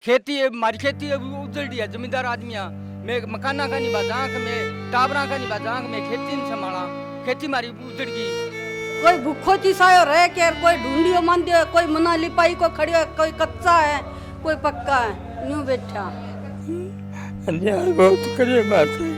खेती है, हमारी खेती है वो उजड़ रही है। जमींदार आदमियाँ मैं मकाना का नहीं बाजा मैं टाबरा का नहीं बाजा मैं खेती नहीं संभाला, खेती हमारी उजड़ गई। कोई भूखो चिसायो रह के, कोई ढूंढियो मान दियो, कोई मना लिपाई को खड़ियो, कोई कच्चा है कोई पक्का है, यूं बैठा अन्याय बहुत करे माथे।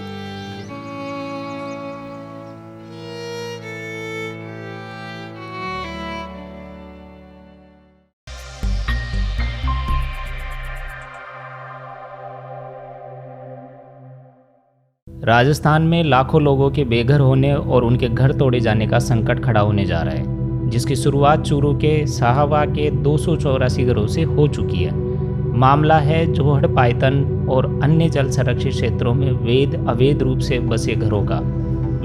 राजस्थान में लाखों लोगों के बेघर होने और उनके घर तोड़े जाने का संकट खड़ा होने जा रहा है, जिसकी शुरुआत चूरू के साहवा के 284 घरों से हो चुकी है। मामला है जोहड़ पायतन और अन्य जल संरक्षित क्षेत्रों में अवैध रूप से बसे घरों का।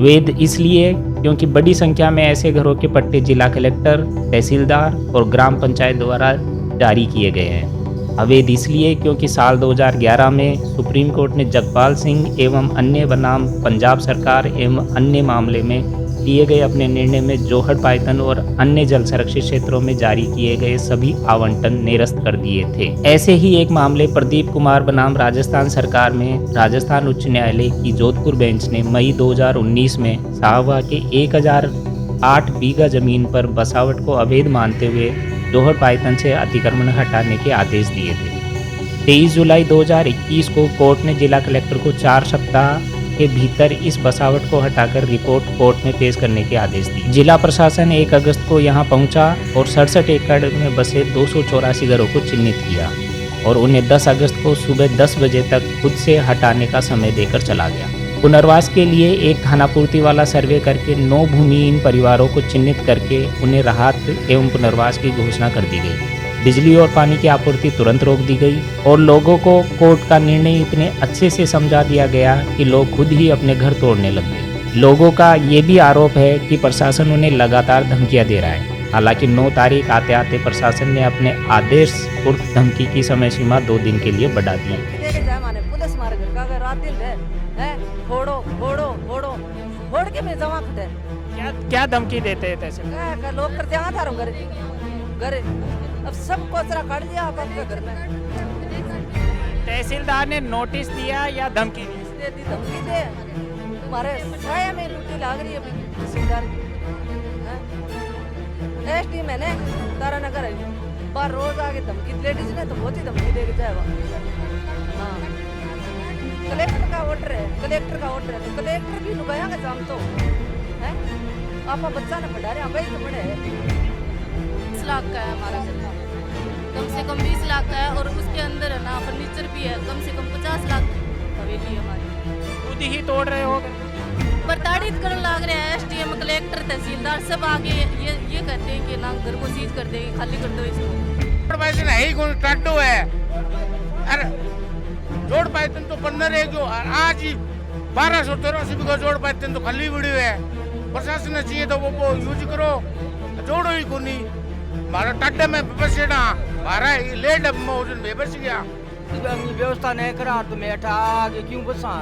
वैध इसलिए क्योंकि बड़ी संख्या में ऐसे घरों के पट्टे जिला कलेक्टर, तहसीलदार और ग्राम पंचायत द्वारा जारी किए गए हैं। अवैध इसलिए क्योंकि साल 2011 में सुप्रीम कोर्ट ने जगपाल सिंह एवं अन्य बनाम पंजाब सरकार एवं अन्य मामले में लिए गए अपने निर्णय में जोहड़ पायतन और अन्य जल संरक्षित क्षेत्रों में जारी किए गए सभी आवंटन निरस्त कर दिए थे। ऐसे ही एक मामले प्रदीप कुमार बनाम राजस्थान सरकार में राजस्थान उच्च न्यायालय की जोधपुर बेंच ने मई 2019 में साहवा के 1008 बीघा जमीन पर बसावट को अवैध मानते हुए जोहड़ पायतन से अतिक्रमण हटाने के आदेश दिए थे। 23 जुलाई 2021 को कोर्ट ने जिला कलेक्टर को 4 सप्ताह के भीतर इस बसावट को हटाकर रिपोर्ट कोर्ट में पेश करने के आदेश दिए। जिला प्रशासन 1 अगस्त को यहां पहुंचा और 67 एकड़ में बसे 284 घरों को चिन्हित किया और उन्हें 10 अगस्त को सुबह 10 बजे तक खुद से हटाने का समय देकर चला गया। पुनर्वास के लिए एक खानापूर्ति वाला सर्वे करके 9 भूमिहीन परिवारों को चिन्हित करके उन्हें राहत एवं पुनर्वास की घोषणा कर दी गई। बिजली और पानी की आपूर्ति तुरंत रोक दी गई और लोगों को कोर्ट का निर्णय इतने अच्छे से समझा दिया गया कि लोग खुद ही अपने घर तोड़ने लग गए। लोगों का ये भी आरोप है कि प्रशासन उन्हें लगातार धमकियां दे रहा है। हालांकि 9 तारीख आते आते प्रशासन ने अपने आदेश और धमकी की समय सीमा 2 दिन के लिए बढ़ा दी। फोड़ के मैं जमा खटे क्या धमकी देते हैं तैसे? लोग कर दिया था घर अब सब कोचरा काट दिया आपके घर में। तहसीलदार ने नोटिस दिया या धमकी दी? धमकी दे तुम्हारे साया में लूटी लाग रही है तहसीलदार एसटी मैंने तारा नगर बार रोज आके धमकी लेडीज ने तो बहुत ही धमकी दे के जाएगा। हाँ कलेक्टर का ऑर्डर है तो कलेक्टर भी नुगाया का जाम तो है आपका बच्चा ने पढ़ा रहे हैं भाई तो पढ़े 20 लाख का है हमारा घर, कम से कम 20 लाख का है और उसके अंदर है ना फर्नीचर भी है, कम से कम 50 लाख हवेली है हमारी। खुद ही तोड़ रहे हो? प्रताड़ित करने लग रहे हैं एसडीएम, कलेक्टर, तहसीलदार सब आगे ये कहते हैं कि ना घर को सीज कर देंगे, खाली कर दो इसको। टाटू है अरे जोड़ पायतन तो 15 है जो आज ही 1283 बीघा जोड़ पायतन तो खाली वीडियो है। प्रशासन ने चाहिए तो वो यूज करो, जोड़ो ही को नहीं मारा टाटे में बस ना मारा लेट मौजन में बस गया। व्यवस्था नहीं करा तो मैं आगे क्यों बसा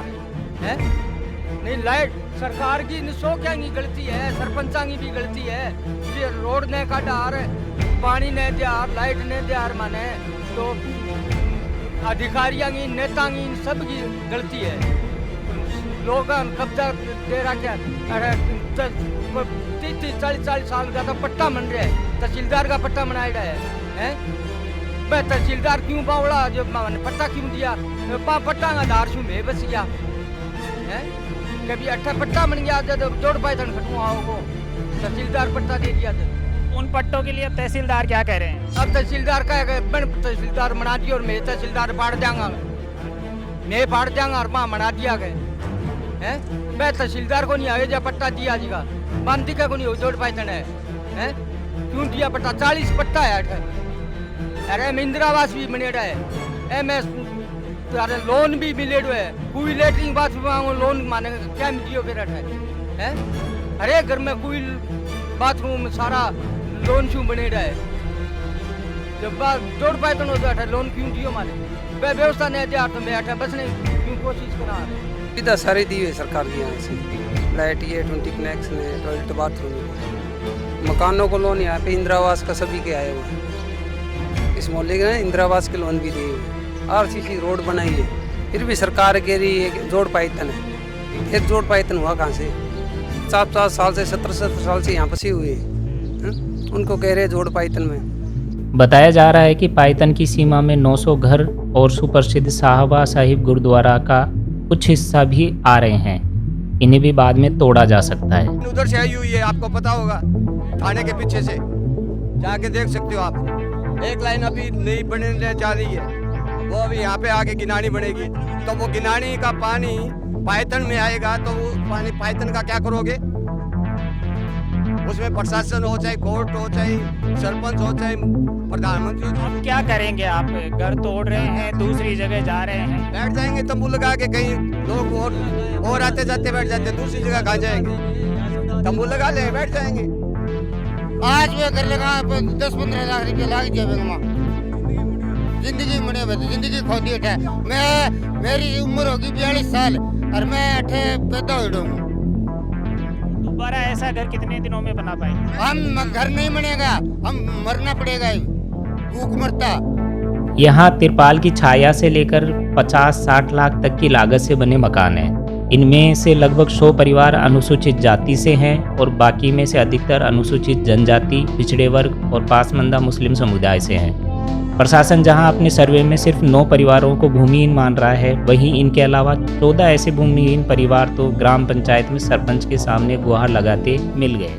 है? नहीं लाइट सरकार की सो क्या की गलती है, सरपंचा की भी गलती है। रोड ने का डार पानी ने दियार लाइट ने दियार माने तो अधिकारियों की नेता की सब की गलती है। लोग कब्जा दे रहा क्या 30-40 साल का तो पट्टा बन रहा है, तहसीलदार का पट्टा बनाया है भाई तहसीलदार क्यों बावड़ा जो पट्टा क्यों दिया? पट्टा का आधार शू में बस गया है कभी 8 पट्टा बन गया तो जोड़ पायतन खटुआ हो तहसीलदार पट्टा दे दिया तो उन पट्टों के लिए तहसीलदार क्या कह रहे हैं? अब तहसीलदार का तहसीलदार बना दिया और मैं तहसीलदार फाड़ जाऊंगा, मैं फाड़ जाऊंगा और वहाँ बना दिया गए हैं। मैं तहसीलदार को नहीं आगे जा पट्टा दिया जी का बांधी का को नहीं जोड़ पायतन है क्यों दिया पट्टा? 40 पट्टा है अरे इंदिरा आवास भी बने रहा है MS अरे लोन भी मिले है, कोई लेटरिंग बाथरूम लोन माने क्या मिलियो फिर है अरे घर में कोई बाथरूम सारा लोन क्यों बने रहा है? जब जोड़ पायतन हो जाता लोन क्यों दियो माने व्यवस्था नहीं दिया तो मैं बस नहीं क्यों कोशिश करा सुविधा सारी दी है सरकार की यहाँ से, लाइट ये 20 कनेक्शन है, टॉयलेट बाथरूम, मकानों को लोन यहाँ पे इंदिरा आवास का सभी के आए हुए हैं। इस मोहल्ले के इंदिरा आवास के लोन भी दिए हुए हैं। आरसीसी रोड बनाई है, फिर भी सरकार कह रही है कि जोड़ पायतन है। फिर जोड़ पायतन हुआ कहाँ से? 50 साल से 70 साल से यहाँ फंसे हुए हैं, उनको कह रहे हैं जोड़ पायतन में। बताया जा रहा है कि पायतन की सीमा में 900 घर और सुप्रसिद्ध साहबा साहिब गुरुद्वारा का कुछ हिस्सा भी आ रहे हैं। इन्हें भी बाद में तोड़ा जा सकता है। उधर से आई हुई है, आपको पता होगा, थाने के पीछे से जाके देख सकते हो आप। एक लाइन अभी नई बनने जा रही है, वो अभी यहाँ पे आके गिनानी बनेगी, तो वो गिनानी का पानी पायतन में आएगा, तो वो पानी पायतन का क्या करोगे? उसमें प्रशासन हो, चाहे कोर्ट हो, चाहे सरपंच हो, चाहे प्रधानमंत्री हो। अब क्या करेंगे आप? घर तोड़ रहे हैं, दूसरी जगह जा रहे हैं। बैठ जाएंगे तंबू लगा के, कहीं लोग और आते जाते बैठ जाते, दूसरी जगह कहाँ जाएंगे? तंबू लगा ले, बैठ जाएंगे। आज वे घर लगा 10-15 लाख रुपया लाग जाएगा। जिंदगी मने जिंदगी खो दी है। मेरी उम्र होगी 42 साल और मैं अठे पैदा हो हूँ। दोबारा ऐसा घर कितने दिनों में बना पाएंगे? हम घर नहीं बनेगा, हम मरना पड़ेगा, भूख मरता। यहाँ तिरपाल की छाया से लेकर 50-60 लाख तक की लागत से बने मकान हैं। इनमें से लगभग 100 परिवार अनुसूचित जाति से हैं और बाकी में से अधिकतर अनुसूचित जनजाति, पिछड़े वर्ग और पासमानदा मुस्लिम समुदाय से हैं। प्रशासन जहां अपने सर्वे में सिर्फ 9 परिवारों को भूमिहीन मान रहा है, वहीं इनके अलावा 14 ऐसे भूमिहीन परिवार तो ग्राम पंचायत में सरपंच के सामने गुहार लगाते मिल गए।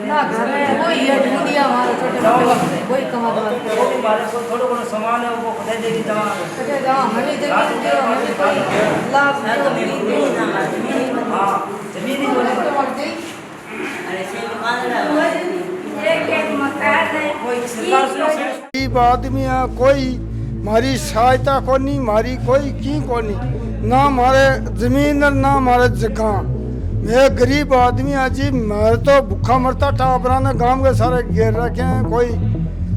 ना घर है, कोई है ढूंढिया हमारे छोटे कोई कमा थोड़ा सामान है वो खुदे देगी जमा हमें जमीन दो, हमें कोई लाभ हां जमीन ही बोले गरीब आदमी है, कोई हमारी सहायता को नहीं, हमारी कोई की को नहीं, ना हमारे जमीन और ना हमारे जगह। मैं गरीब आदमी है जी, मैं तो भूखा मरता टापरा ने गांव के सारे घेर रखे हैं। कोई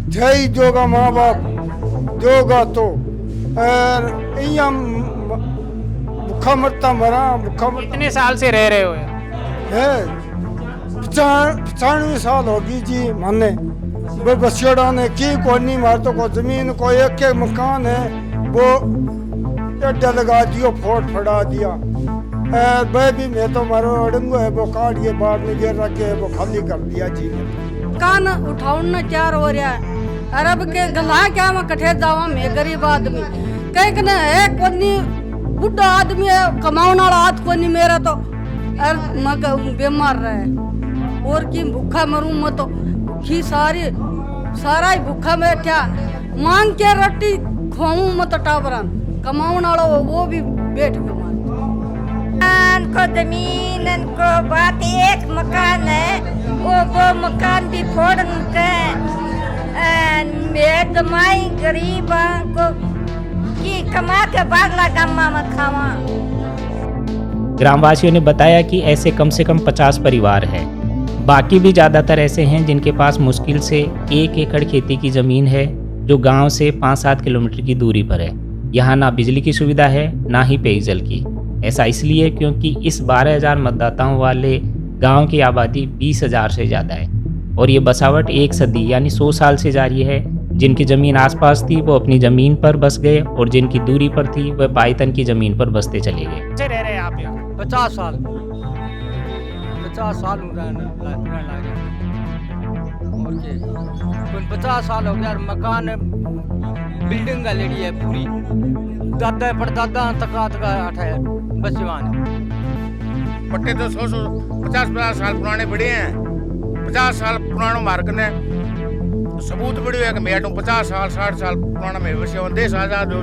जय जोगा माँ बाप जोगा तो भूखा मरता मरा भूखा। कितने साल से रह रहे हो? है 95 साल होगी जी माने। बसियोड़ा ने की कोनी मार तो को जमीन को एक मकान है वो अड्डा लगा दियो, फोट फड़ा दिया। भी मैं तो मारो अड़ंगो है वो काट के बाहर में गिर रखे है, वो खाली कर दिया जी। कान उठाउन चार हो रहा है। अरब के गला क्या मैं कठे जावा, मैं गरीब आदमी कह के ना है कोनी, बुढ़ा आदमी है, कमाने वाला हाथ कोनी मेरा तो बीमार रहे और की भूखा मरूं मैं तो की सारा ही भूखा बैठा मांग के रोटी खाऊं मैं तो टाबरन कमाने वाला वो भी बैठ गया। को जमीन को बात एक मकान है, वो मकान भी फोड़ के मैं जमाई गरीब को की कमा के बागला गम्मा में खावा। ग्रामवासियों ने बताया कि ऐसे कम से कम 50 परिवार हैं। बाकी भी ज़्यादातर ऐसे हैं जिनके पास मुश्किल से 1 एकड़ खेती की ज़मीन है, जो गांव से 5-7 किलोमीटर की दूरी पर है। यहाँ ना बिजली की सुविधा है, ना ही पेयजल की। ऐसा इसलिए क्योंकि इस 12,000 मतदाताओं वाले गांव की आबादी 20,000 से ज़्यादा है और ये बसावट 1 सदी यानी 100 साल से जारी है। जिनकी ज़मीन आसपास थी वो अपनी ज़मीन पर बस गए और जिनकी दूरी पर थी वह पायतन की ज़मीन पर बसते चले गए। कैसे रह रहे हैं आप यहाँ? 50 साल और 50 साल हो गया। मकान बिल्डिंग का लेडी है पूरी, दादा परदादा तक है बस जवान। पट्टे तो 100-50 साल पुराने बड़े हैं। 50 साल पुराना मार्ग ने सबूत बड़ी है कि मैं 50 साल 60 साल पुराना में बसे देश आजाद हो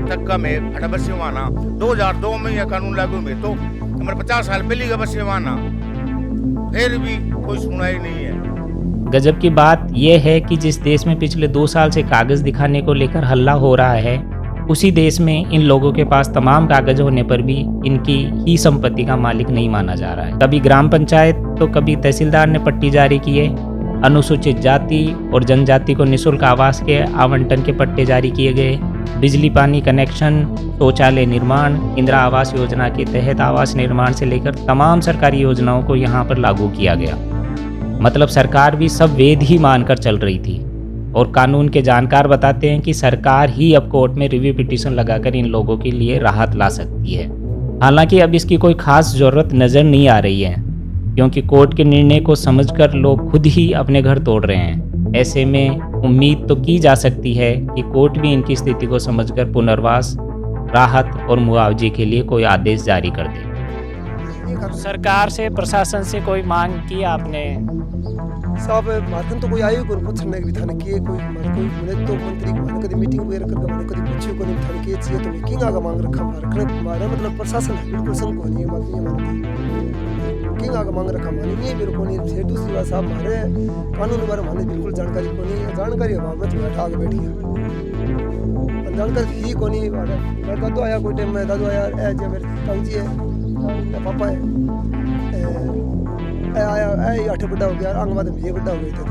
तक का मैं अठ बसे वाना 2002 में यह कानून लागू में तो हमारे 50 साल पहले का बसे वाना, फिर भी कोई सुनाई नहीं है। गजब की बात यह है कि जिस देश में पिछले 2 साल से कागज दिखाने को लेकर हल्ला हो रहा है, उसी देश में इन लोगों के पास तमाम कागज होने पर भी इनकी ही संपत्ति का मालिक नहीं माना जा रहा है। कभी ग्राम पंचायत तो कभी तहसीलदार ने पट्टी जारी किए, अनुसूचित जाति और जनजाति को निःशुल्क आवास के आवंटन के पट्टे जारी किए गए, बिजली पानी कनेक्शन, शौचालय निर्माण, इंदिरा आवास योजना के तहत आवास निर्माण से लेकर तमाम सरकारी योजनाओं को यहाँ पर लागू किया गया। मतलब सरकार भी सब वेद ही मानकर चल रही थी। और कानून के जानकार बताते हैं कि सरकार ही अब कोर्ट में रिव्यू पिटीशन लगाकर इन लोगों के लिए राहत ला सकती है। हालांकि अब इसकी कोई खास ज़रूरत नज़र नहीं आ रही है, क्योंकि कोर्ट के निर्णय को समझकर लोग खुद ही अपने घर तोड़ रहे हैं। ऐसे में उम्मीद तो की जा सकती है कि कोर्ट भी इनकी स्थिति को समझकर पुनर्वास, राहत और मुआवजे के लिए कोई आदेश जारी कर दे। सरकार से, प्रशासन से कोई मांग की आपने? साहब मारकन तो कोई आयो को पूछने की थाने की कोई मिले तो मंत्री को माने कभी मीटिंग वगैरह करके माने कभी पूछियो को थाने की चाहिए तो किंग आगा मांग रखा मारे मतलब प्रशासन है बिल्कुल संग को नहीं मानती किंग आगा मांग रखा माने ये मेरे को नहीं फिर दूसरी बात साहब मारे कानून बारे माने बिल्कुल जानकारी को नहीं जानकारी अभाव में बैठा आगे बैठी है जानकारी ही को नहीं मारे लड़का तो आया कोई टाइम में दादू आया ए जे मेरे ताऊजी है पापा है आया ऐ 8 बड़ा हो गया अंगवाद में ये बड़ा हो गया था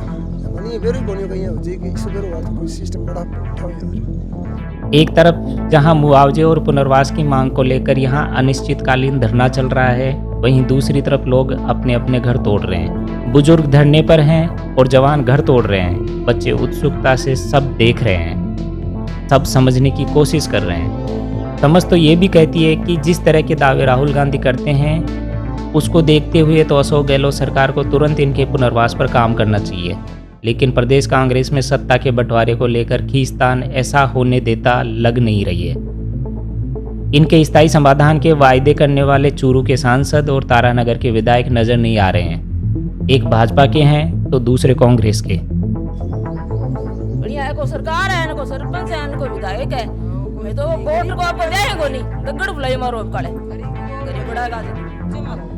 मानी वेरी कोनी गई है जी कि इस बेरो वाला कोई सिस्टम बड़ा उठाओ यार। एक तरफ जहां मुआवजे और पुनर्वास की मांग को लेकर यहां अनिश्चितकालीन धरना चल रहा है, वहीं दूसरी तरफ लोग अपने अपने घर तोड़ रहे हैं। बुजुर्ग धरने पर हैं और जवान घर तोड़ रहे हैं। बच्चे उत्सुकता से सब देख रहे हैं, सब समझने की कोशिश कर रहे हैं। समझ तो ये भी कहती है कि जिस तरह के दावे राहुल गांधी करते हैं उसको देखते हुए तो अशोक गहलोत सरकार को तुरंत इनके पुनर्वास पर काम करना चाहिए। लेकिन प्रदेश कांग्रेस में सत्ता के बंटवारे को लेकर खींचतान ऐसा होने देता लग नहीं रही है। इनके स्थायी समाधान के वायदे करने वाले चूरू के सांसद और तारानगर के विधायक नजर नहीं आ रहे हैं। एक भाजपा के हैं तो दूसरे कांग्रेस के। बढ़िया है को सरकार है, इनको सरपंच है, इनको विधायक है। मैं तो वोट को आप देंगे नहीं दगड़ बुलाई मारो काले गरीब बड़ा गाज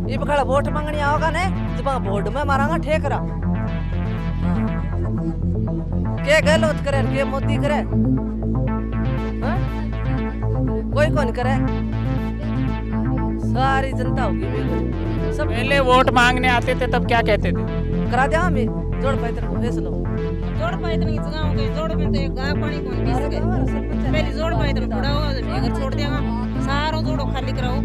ये पकड़ा वोट मांगनी आओगा ने जब वोट में मारांगा ठेकरा के गलत करे के मोदी करे कोई कौन करे सारी जनता होगी सब। पहले वोट मांगने आते थे तब क्या कहते थे? करा दिया हमें जोड़ पैतर को भेज लो जोड़ पैतर की जगह हो गई जोड़ में तो एक गाय पानी कौन पी सके। पहले जोड़ पैतर थोड़ा हो अगर छोड़ देगा सारो जोड़ो खाली कराओ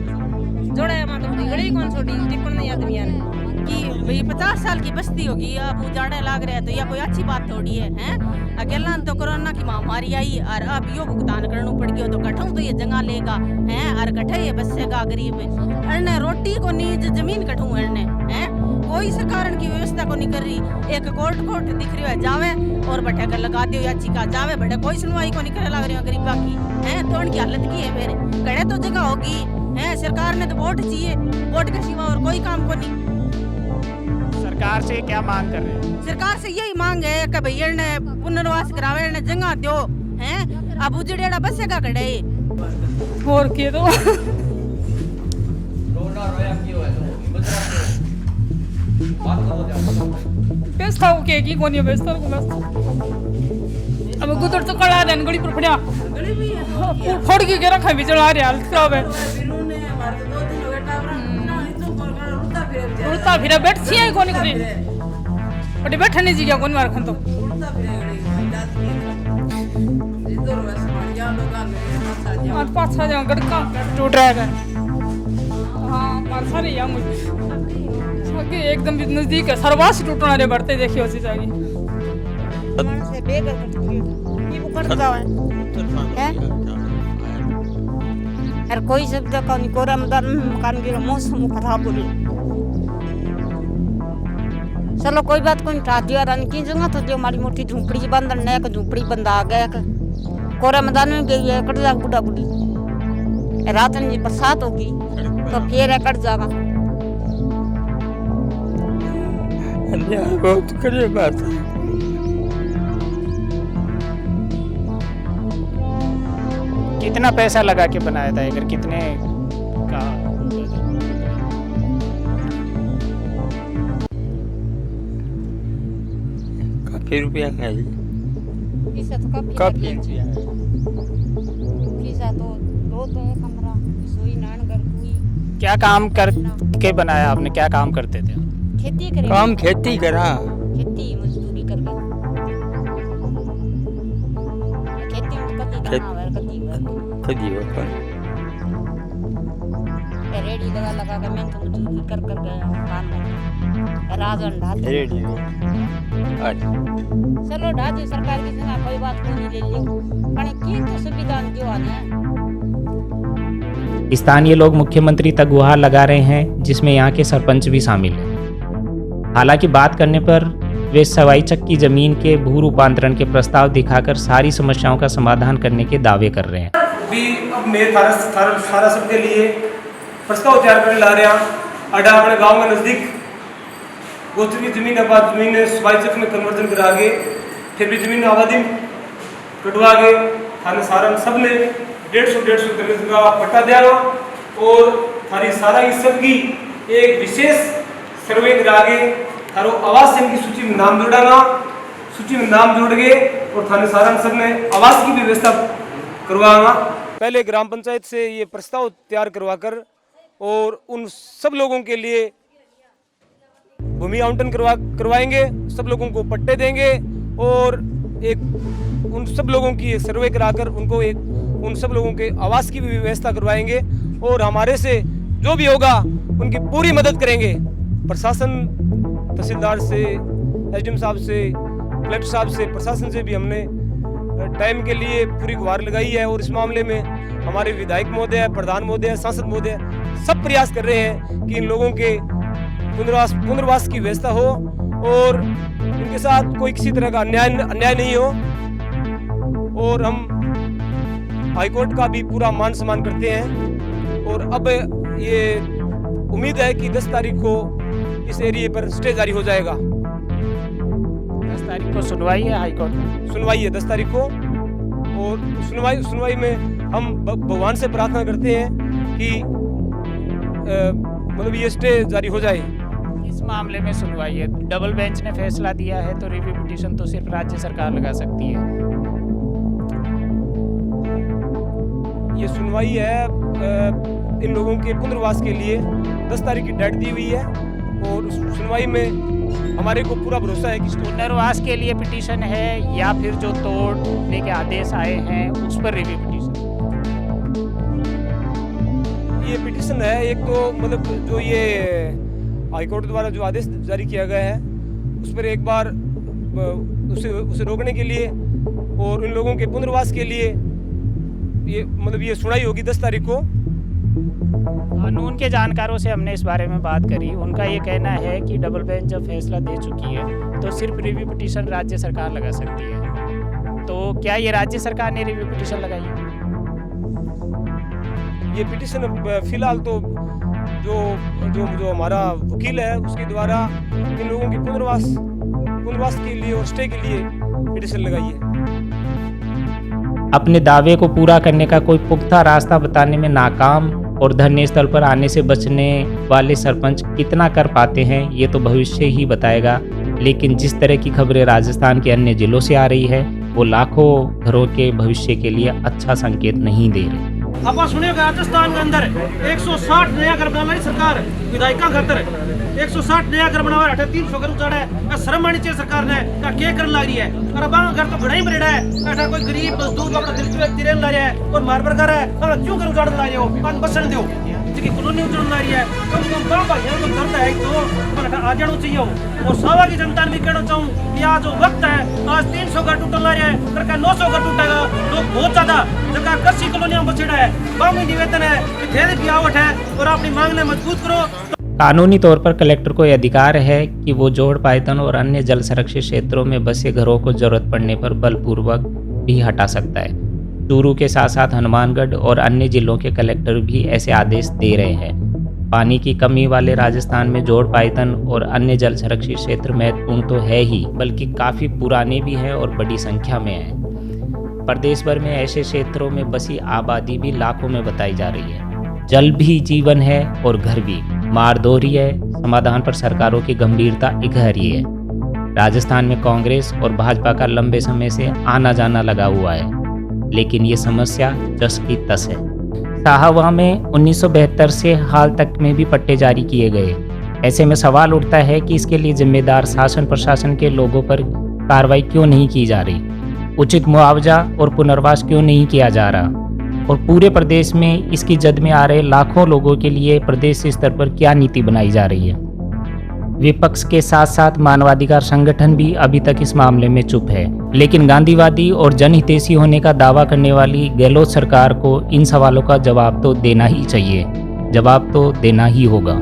जोड़ा है मां तो घड़ी कौन छोड़ी टिप्पण नहीं आदमी ने कि भाई 50 साल की बस्ती होगी अब उजाड़े लाग रहे हैं तो यह कोई अच्छी बात थोड़ी है हैं। अकेला तो कोरोना की महामारी आई और अब यो भुगतान करना पड़ गया तो कठों तो ये जगह लेगा हैं और कठे ये बसेगा गरीब अरने रोटी को नहीं जमीन कठूं अरने हैं। कोई सरकार की व्यवस्था को नहीं कर रही। एक कोर्ट दिख रही है जावे और बैठे कर लगा दियो या चिका जावे बैठे कोई सुनवाई को नहीं करे लग रही है गरीबा की हैं। तो उनकी हालत की है मेरे कड़े तो जगह होगी हैं। सरकार ने तो वोट चाहिए, वोट के सिवा और कोई काम को नहीं। सरकार से क्या मांग कर रहे हैं? सरकार से यही मांग है कि भैया ने पुनर्वास करावे ने जगह दो हैं। अब उजड़ेड़ा बसेगा कड़े और के दो बेस्ता के की कोनी बेस्ता को बेस्ता अब गुदर तो कड़ा देन गड़ी पर पड़या फोड़ के रखा भी चला रे हालत खराब है उड़ता फिर बैठ छिए कोनी करी बड़े बैठने जी क्या कोनी मार खन तो आज 5-6 जगह गड़का टूट रहा है। हां मार सारे या मुझे सके एकदम नजदीक है सरवास टूटना रे बढ़ते देखियो सी जागी से बेगर ये पकड़ जावे है हर कोई शब्द का नहीं कोरा मदन मकान की मौसम खराब हो रही। चलो कोई बात कोई उठा दिया रन की जगह तो जो हमारी मोटी झुंपड़ी बंदन ने एक झुंपड़ी बंदा आ गया कोरा मैदान में गई है कट जा बुढ़ा बुढ़ी रात में बरसात होगी तो फिर कट जाएगा। बहुत करे बात कितना पैसा लगा के बनाया था अगर कितने का काफी रुपया है पैसा तो काफी पैसा तो दो कमरा सोई नान घर कोई क्या काम कर के बनाया आपने? क्या काम करते थे? खेती करे काम खेती करा खेती मजदूरी करके खेती में कभी कदी वफा रेडी लगा के मैं तो मजदूरी कर गया काम करता राजन ढाल रेडी अच्छा चलो ढाजी सरकार की जगह कोई बात को नहीं ले लियो पण की तो सुविधा जो आने स्थानीय लोग मुख्यमंत्री तक गुहार लगा रहे हैं, जिसमें यहाँ के सरपंच भी शामिल हैं। हालांकि बात करने पर वे सवाई चक्की जमीन के भू रूपांतरण के प्रस्ताव दिखाकर सारी समस्याओं का समाधान करने के दावे कर रहे हैं। भी अब मैं सारा सबके लिए प्रस्ताव तैयार कर ला रहे हैं। अड्डा अपने गांव के नज़दीक गोचर की जमीन आबाद जमीन सवाई चक्की में कन्वर्जन करा के फिर भी जमीन आबादी कटवा के थाने सारा सब ने 150 का पट्टा दिया और थारी सारा इस सब की एक विशेष सर्वे करा के थारो आवास की सूची में नाम जोड़ागा, सूची में नाम जोड़ के और थाने सारा सब ने आवास की भी व्यवस्था करवाएगा। पहले ग्राम पंचायत से ये प्रस्ताव तैयार करवा कर और उन सब लोगों के लिए भूमि आवंटन करवाएंगे, सब लोगों को पट्टे देंगे और एक उन सब लोगों की सर्वे कराकर उनको एक उन सब लोगों के आवास की भी व्यवस्था करवाएंगे और हमारे से जो भी होगा उनकी पूरी मदद करेंगे। प्रशासन तहसीलदार से, एसडीएम साहब से, कलेक्टर साहब से, प्रशासन से भी हमने टाइम के लिए पूरी गुहार लगाई है और इस मामले में हमारे विधायक महोदय, प्रधान महोदय, सांसद महोदय सब प्रयास कर रहे हैं कि इन लोगों के पुनर्वास की व्यवस्था हो और इनके साथ कोई किसी तरह का अन्याय नहीं हो। और हम हाईकोर्ट का भी पूरा मान सम्मान करते हैं और अब ये उम्मीद है कि 10 तारीख को इस एरिया पर स्टे जारी हो जाएगा। 10 तारीख को सुनवाई है हाईकोर्ट में, सुनवाई है 10 तारीख को और सुनवाई में हम भगवान से प्रार्थना करते हैं कि मतलब ये स्टे जारी हो जाए। इस मामले में सुनवाई है, डबल बेंच ने फैसला दिया है तो रिव्यू पिटीशन तो सिर्फ राज्य सरकार लगा सकती है। ये सुनवाई है इन लोगों के पुनर्वास के लिए 10 तारीख की डेट दी हुई है और उस सुनवाई में हमारे को पूरा भरोसा है कि पुनर्वास के लिए पिटीशन है या फिर जो तोड़ने के आदेश आए हैं उस पर रिव्यू पिटीशन। ये पिटीशन है एक तो मतलब जो ये हाईकोर्ट द्वारा जो आदेश जारी किया गया है उस पर एक बार उसे रोकने के लिए और इन लोगों के पुनर्वास के लिए ये मतलब ये सुनवाई होगी 10 तारीख को। कानून के जानकारों से हमने इस बारे में बात करी, उनका ये कहना है कि डबल बेंच जब फैसला दे चुकी है तो सिर्फ रिव्यू पिटीशन राज्य सरकार लगा सकती है। तो क्या ये राज्य सरकार ने रिव्यू पिटीशन लगाई है? ये पिटीशन फिलहाल तो जो हमारा वकील है उसके द्वारा इन लोगों की पुनर्वास के लिए और स्टे के लिए पिटीशन लगाई है। अपने दावे को पूरा करने का कोई पुख्ता रास्ता बताने में नाकाम और धरने स्थल पर आने से बचने वाले सरपंच कितना कर पाते हैं ये तो भविष्य ही बताएगा। लेकिन जिस तरह की खबरें राजस्थान के अन्य जिलों से आ रही है वो लाखों घरों के भविष्य के लिए अच्छा संकेत नहीं दे रही। आप सुनिएगा राजस्थान के अंदर 160 नया घर बना रही सरकार विधायिका खातर 160 नया घर बना 300 घर उजाड़ा है। शर्म आनी चाहिए सरकार ने क्या करने लग रही है। और अब घर तो बड़ा ही बरेड़ा है, कोई गरीब मजदूर अपना दिल तिरन ला रहा है और मार कर रहा है। क्यों घर उजाड़ ला रहे हो, बसन दो जी कॉलोनी उजड़ ला रही है। कम से कम गाँव भाइयों को दर्द है तो आ जाना चाहिए। और सावा की जनता ने भी कहना चाहूँ कि आज जो वक्त है आज 300 घर टूटने ला रहा है, सरकार 900 घर टूटेगा। लोग बहुत ज्यादा जगह कृषि कॉलोनियों में बछड़ा है। गाँव में निवेदन है कि धैर्य की आवट है और अपनी मांग ने मजबूत करो। कानूनी तौर पर कलेक्टर को यह अधिकार है कि वो जोड़ पायतन और अन्य जल संरक्षित क्षेत्रों में बसे घरों को जरूरत पड़ने पर बलपूर्वक भी हटा सकता है। चूरू के साथ साथ हनुमानगढ़ और अन्य जिलों के कलेक्टर भी ऐसे आदेश दे रहे हैं। पानी की कमी वाले राजस्थान में जोड़ पायतन और अन्य जल संरक्षित क्षेत्र महत्वपूर्ण तो है ही, बल्कि काफ़ी पुराने भी हैं और बड़ी संख्या में हैं। प्रदेश भर में ऐसे क्षेत्रों में बसी आबादी भी लाखों में बताई जा रही है। जल भी जीवन है और घर भी। मार दोहरी है, समाधान पर सरकारों की गंभीरता इकहरी है। राजस्थान में कांग्रेस और भाजपा का लंबे समय से आना जाना लगा हुआ है, लेकिन ये समस्या जस की तस है। साहवा में 1972 से हाल तक में भी पट्टे जारी किए गए। ऐसे में सवाल उठता है कि इसके लिए जिम्मेदार शासन प्रशासन के लोगों पर कार्रवाई क्यों नहीं की जा रही, उचित मुआवजा और पुनर्वास क्यों नहीं किया जा रहा। और पूरे प्रदेश में इसकी जद में आ रहे लाखों लोगों के लिए प्रदेश स्तर पर क्या नीति बनाई जा रही है। विपक्ष के साथ साथ मानवाधिकार संगठन भी अभी तक इस मामले में चुप है, लेकिन गांधीवादी और जनहितैषी होने का दावा करने वाली गहलोत सरकार को इन सवालों का जवाब तो देना ही चाहिए, जवाब तो देना ही होगा।